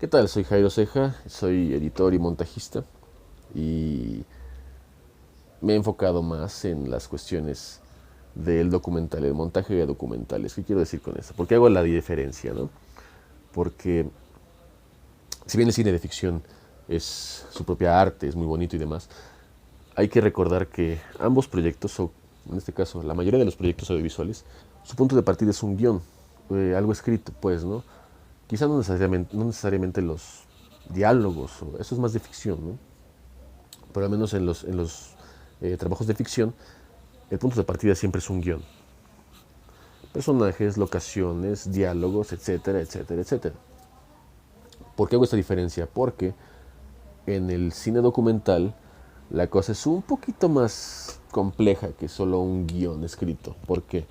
¿Qué tal? Soy Jairo Ceja, soy editor y montajista y me he enfocado más en las cuestiones del documental, el montaje de documentales. ¿Qué quiero decir con eso? ¿Por qué hago la diferencia, no? Porque si bien el cine de ficción es su propia arte, es muy bonito y demás, hay que recordar que ambos proyectos, o en este caso la mayoría de los proyectos audiovisuales, su punto de partida es un guión, algo escrito, pues, ¿no? Quizá no necesariamente los diálogos, eso es más de ficción, ¿no? Pero al menos en los trabajos de ficción, el punto de partida siempre es un guión. Personajes, locaciones, diálogos, etcétera, etcétera, etcétera. ¿Por qué hago esta diferencia? Porque en el cine documental la cosa es un poquito más compleja que solo un guión escrito. ¿Por qué?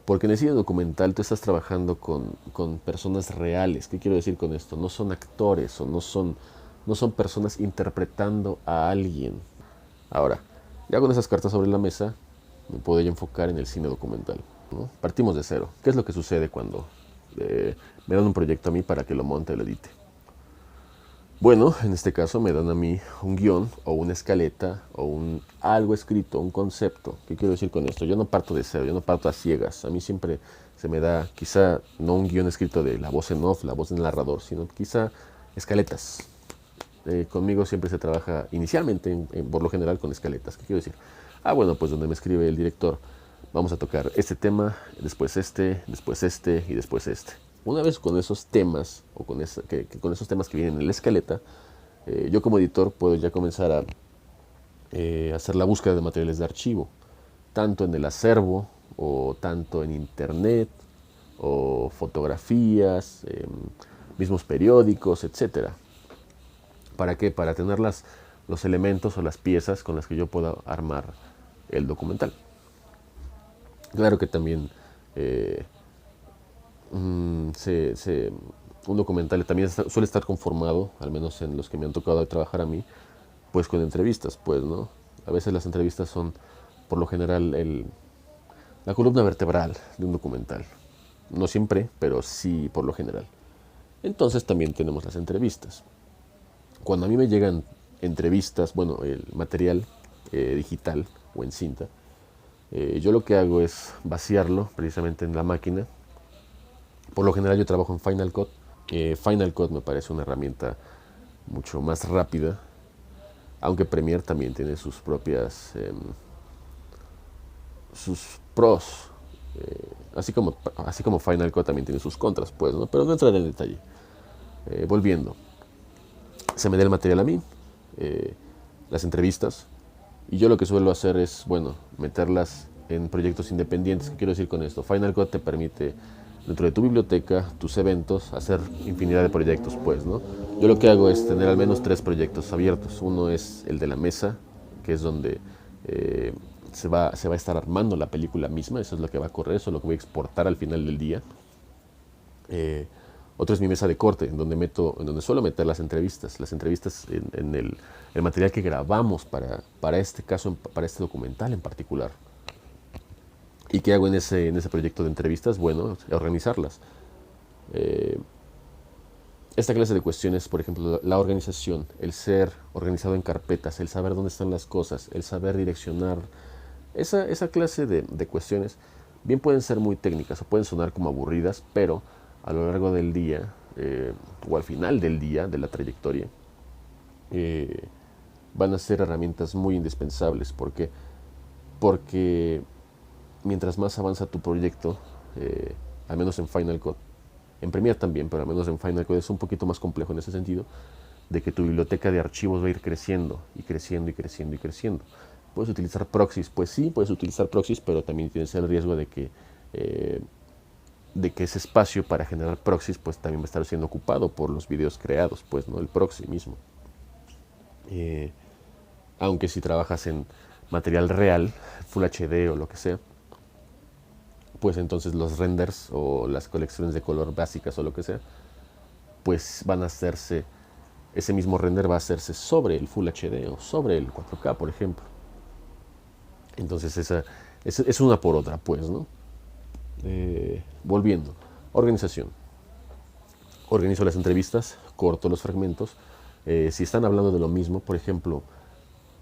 Porque en el cine documental tú estás trabajando con personas reales. ¿Qué quiero decir con esto? No son actores o no son personas interpretando a alguien. Ahora, ya con esas cartas sobre la mesa, me puedo ya enfocar en el cine documental, ¿no? Partimos de cero. ¿Qué es lo que sucede cuando me dan un proyecto a mí para que lo monte o lo edite? Bueno, en este caso me dan a mí un guión o una escaleta o algo escrito, un concepto. ¿Qué quiero decir con esto? Yo no parto de cero, yo no parto a ciegas. A mí siempre se me da quizá no un guión escrito de la voz en off, la voz del narrador, sino quizá escaletas. Conmigo siempre se trabaja inicialmente, por lo general, con escaletas. ¿Qué quiero decir? Bueno, pues donde me escribe el director, vamos a tocar este tema, después este y después este. Una vez con esos temas, o con esos temas que vienen en la escaleta, yo como editor puedo ya comenzar a hacer la búsqueda de materiales de archivo, tanto en el acervo, o tanto en internet, o fotografías, mismos periódicos, etcétera. ¿Para qué? Para tener los elementos o las piezas con las que yo pueda armar el documental. Claro que también eh, un documental también suele estar conformado, al menos en los que me han tocado trabajar a mí, pues con entrevistas, pues, ¿no? A veces las entrevistas son, por lo general, la columna vertebral de un documental. No siempre, pero sí por lo general. Entonces también tenemos las entrevistas. Cuando a mí me llegan entrevistas, bueno, el material digital o en cinta, yo lo que hago es vaciarlo precisamente en la máquina. Por lo general yo trabajo en Final Cut. Final Cut me parece una herramienta mucho más rápida, aunque Premiere también tiene sus pros, así como Final Cut también tiene sus contras, pues, ¿no? Pero no entraré en detalle. Volviendo, se me da el material a mí, eh, las entrevistas, y yo lo que suelo hacer es, bueno, meterlas en proyectos independientes. ¿Qué quiero decir con esto? Final Cut te permite, dentro de tu biblioteca, tus eventos, hacer infinidad de proyectos, pues, ¿no? Yo lo que hago es tener al menos 3 proyectos abiertos. Uno es el de la mesa, que es donde eh, se va a estar armando la película misma. Eso es lo que va a correr, eso es lo que voy a exportar al final del día. Eh, Otro es mi mesa de corte, en donde suelo meter las entrevistas en el material que grabamos para este caso, para este documental en particular. ¿Y qué hago en ese proyecto de entrevistas? Bueno, organizarlas. Eh, esta clase de cuestiones, por ejemplo, la organización, el ser organizado en carpetas, el saber dónde están las cosas, el saber direccionar, esa clase de cuestiones bien pueden ser muy técnicas o pueden sonar como aburridas, pero a lo largo del día, o al final del día, de la trayectoria, eh, van a ser herramientas muy indispensables. ¿Por qué? Porque mientras más avanza tu proyecto, al menos en Final Cut, en Premiere también, pero al menos en Final Cut es un poquito más complejo en ese sentido, de que tu biblioteca de archivos va a ir creciendo y creciendo y creciendo y creciendo. ¿Puedes utilizar proxies? Pues sí, puedes utilizar proxies, pero también tienes el riesgo eh, de que ese espacio para generar proxies pues también va a estar siendo ocupado por los videos creados, pues, ¿no? El proxy mismo. Eh, Aunque si trabajas en material real, Full HD o lo que sea, pues entonces los renders o las colecciones de color básicas o lo que sea, pues van a hacerse, ese mismo render va a hacerse sobre el Full HD o sobre el 4K, por ejemplo. Entonces esa es una por otra, pues, ¿no? Volviendo, organización. Organizo las entrevistas corto los fragmentos. Si están hablando de lo mismo, por ejemplo,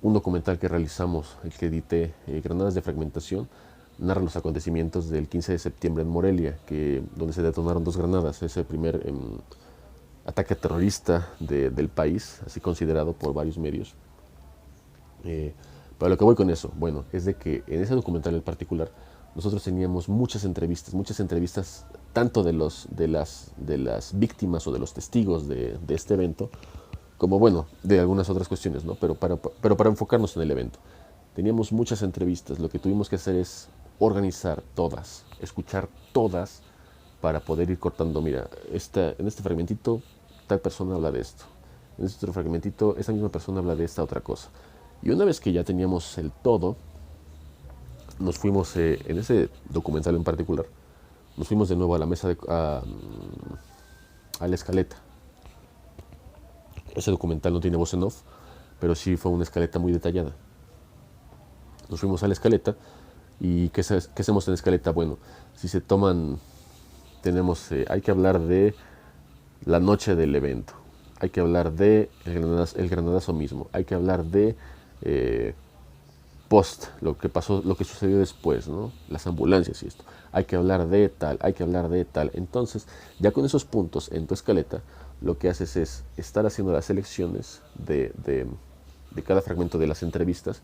un documental que realizamos, el que edité, Granadas de Fragmentación, narra los acontecimientos del 15 de septiembre en Morelia, donde se detonaron 2 granadas, ese primer ataque terrorista del país, así considerado por varios medios. Pero lo que voy con eso, bueno, es de que en ese documental en particular, nosotros teníamos muchas entrevistas tanto de las víctimas o de los testigos de este evento, como bueno, de algunas otras cuestiones, ¿no? Pero para enfocarnos en el evento. Teníamos muchas entrevistas, lo que tuvimos que hacer es organizar todas, escuchar todas, para poder ir cortando, mira, en este fragmentito tal persona habla de esto, en este otro fragmentito esa misma persona habla de esta otra cosa. Y una vez que ya teníamos el todo, nos fuimos, en ese documental en particular, nos fuimos de nuevo a la mesa, a la escaleta. Ese documental no tiene voz en off, pero sí fue una escaleta muy detallada. Nos fuimos a la escaleta y ¿qué hacemos en la escaleta? Bueno, si se toman, hay que hablar de la noche del evento, hay que hablar de el granadazo mismo, hay que hablar de post, lo que pasó, lo que sucedió después, ¿no? Las ambulancias y esto. Hay que hablar de tal, hay que hablar de tal. Entonces, ya con esos puntos en tu escaleta, lo que haces es estar haciendo las selecciones de cada fragmento de las entrevistas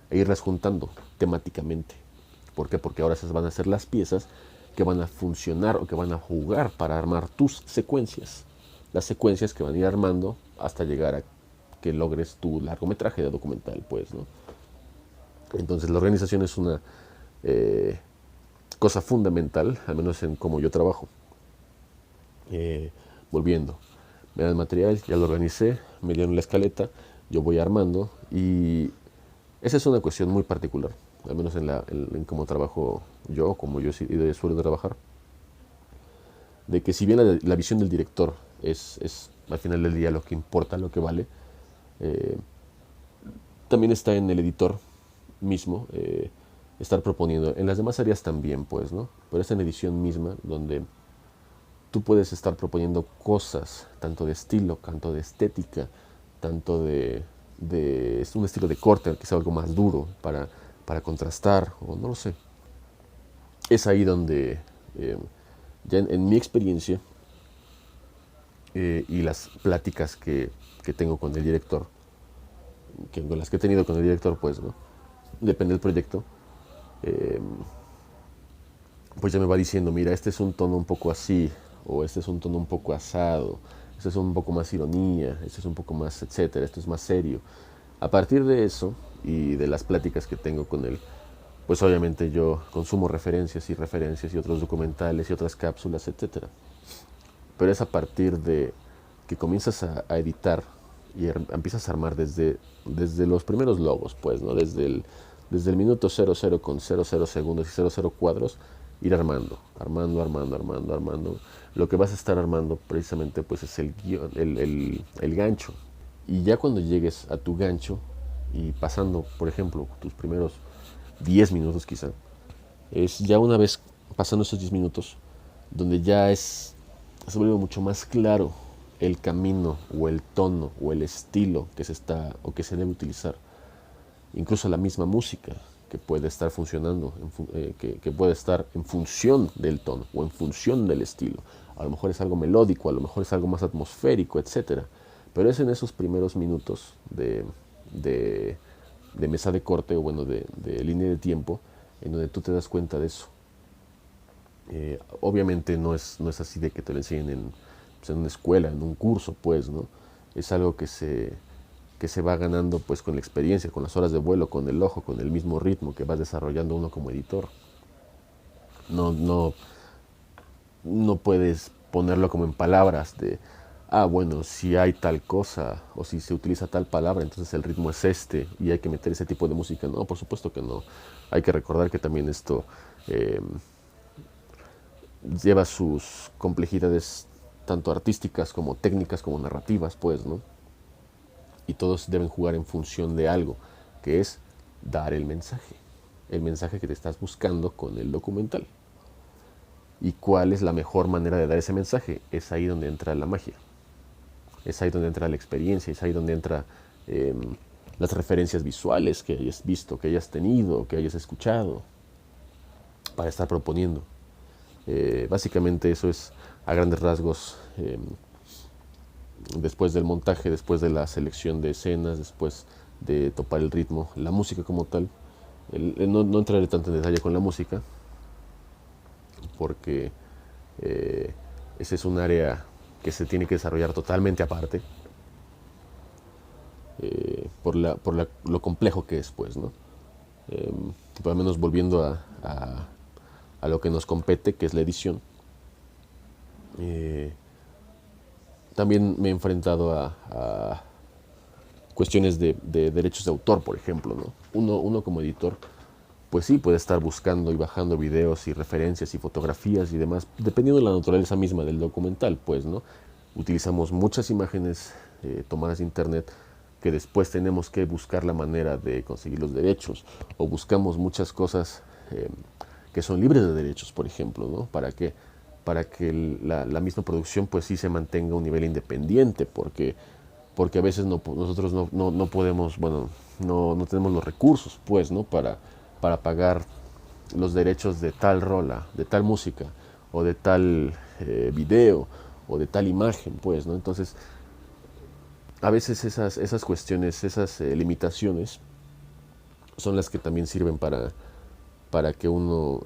e irlas juntando temáticamente. ¿Por qué? Porque ahora esas van a ser las piezas que van a funcionar o que van a jugar para armar tus secuencias. Las secuencias que van a ir armando hasta llegar a que logres tu largometraje de documental, pues, ¿no? Entonces la organización es una cosa fundamental, al menos en cómo yo trabajo. Volviendo, me dan el material, ya lo organicé, me dieron la escaleta, yo voy armando y esa es una cuestión muy particular, al menos en cómo trabajo yo, como yo suelo trabajar, de que si bien la visión del director es al final del día lo que importa, lo que vale, también está en el editor mismo estar proponiendo. En las demás áreas también, pues, ¿no? Pero es en edición misma donde tú puedes estar proponiendo cosas, tanto de estilo, tanto de estética, tanto de un estilo de corte, que sea algo más duro, para contrastar, o no lo sé. Es ahí donde, ya en mi experiencia y las pláticas que tengo con el director, con las que he tenido con el director, pues, ¿no? Depende del proyecto, pues ya me va diciendo, mira, este es un tono un poco así, o este es un tono un poco asado, este es un poco más ironía, este es un poco más etcétera, esto es más serio. A partir de eso y de las pláticas que tengo con él, pues obviamente yo consumo referencias y otros documentales y otras cápsulas, etcétera. Pero es a partir de que comienzas a editar y empiezas a armar desde los primeros logos, pues, ¿no? Desde el minuto 00 con 00 segundos y 00 cuadros, ir armando. Lo que vas a estar armando precisamente pues es el guión, el gancho. Y ya cuando llegues a tu gancho y pasando, por ejemplo, tus primeros 10 minutos quizá, es ya una vez pasando esos 10 minutos, donde ya se vuelve mucho más claro el camino o el tono o el estilo que se está o que se debe utilizar. Incluso la misma música que puede estar funcionando, que puede estar en función del tono o en función del estilo. A lo mejor es algo melódico, a lo mejor es algo más atmosférico, etcétera. Pero es en esos primeros minutos de mesa de corte o bueno, de línea de tiempo en donde tú te das cuenta de eso. Obviamente no es así de que te lo enseñen pues, en una escuela, en un curso, pues, ¿no? Es algo que se va ganando pues con la experiencia, con las horas de vuelo, con el ojo, con el mismo ritmo que vas desarrollando uno como editor. No puedes ponerlo como en palabras de, bueno, si hay tal cosa o si se utiliza tal palabra, entonces el ritmo es este y hay que meter ese tipo de música. No, por supuesto que no. Hay que recordar que también esto lleva sus complejidades tanto artísticas como técnicas como narrativas, pues, ¿no? Y todos deben jugar en función de algo, que es dar el mensaje que te estás buscando con el documental. ¿Y cuál es la mejor manera de dar ese mensaje? Es ahí donde entra la magia. es ahí donde entra la experiencia, es ahí donde entra las referencias visuales que hayas visto, que hayas tenido, que hayas escuchado, para estar proponiendo. Básicamente eso es a grandes rasgos, después del montaje, después de la selección de escenas, después de topar el ritmo, la música como tal. No entraré tanto en detalle con la música, porque ese es un área que se tiene que desarrollar totalmente aparte, lo complejo que es, pues, ¿no? Por lo menos volviendo a lo que nos compete, que es la edición. También me he enfrentado a cuestiones de derechos de autor, por ejemplo, ¿no? Uno como editor, pues sí, puede estar buscando y bajando videos y referencias y fotografías y demás, dependiendo de la naturaleza misma del documental, pues, ¿no? Utilizamos muchas imágenes tomadas de internet que después tenemos que buscar la manera de conseguir los derechos, o buscamos muchas cosas que son libres de derechos, por ejemplo, ¿no? Para que la misma producción pues sí se mantenga a un nivel independiente, porque a veces nosotros no podemos, bueno, no tenemos los recursos, pues, ¿no? Para pagar los derechos de tal rola, de tal música, o de tal video, o de tal imagen, pues, ¿no? Entonces, a veces esas cuestiones, esas limitaciones, son las que también sirven para que uno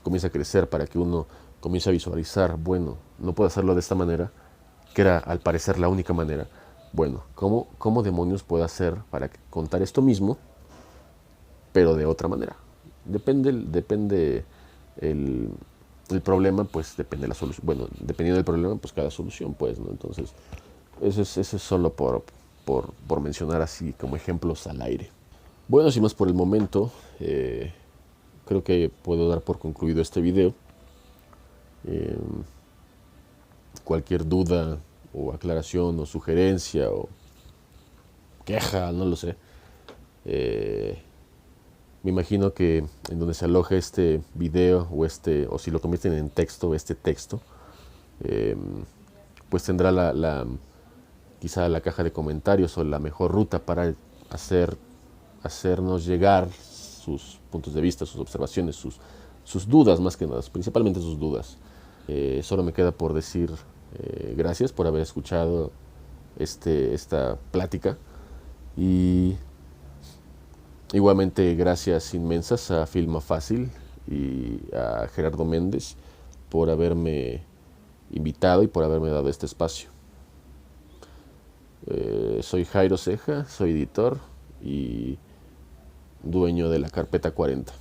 comience a crecer, para que uno comience a visualizar, bueno, no puedo hacerlo de esta manera, que era al parecer la única manera. Bueno, ¿cómo demonios puedo hacer para contar esto mismo, pero de otra manera? Depende el problema, pues depende la solución. Bueno, dependiendo del problema, pues cada solución, pues, ¿no? Entonces, eso es solo por mencionar así como ejemplos al aire. Bueno, sin más por el momento, creo que puedo dar por concluido este video. Eh, Cualquier duda o aclaración o sugerencia o queja, no lo sé. Me imagino que en donde se aloja este video o si lo convierten en texto, este texto, pues tendrá quizá la caja de comentarios o la mejor ruta para hacernos llegar sus puntos de vista, sus observaciones, sus dudas más que nada, principalmente sus dudas. Solo me queda por decir gracias por haber escuchado esta plática, y igualmente gracias inmensas a Filma Fácil y a Gerardo Méndez por haberme invitado y por haberme dado este espacio. Soy Jairo Ceja, soy editor y dueño de la Carpeta 40.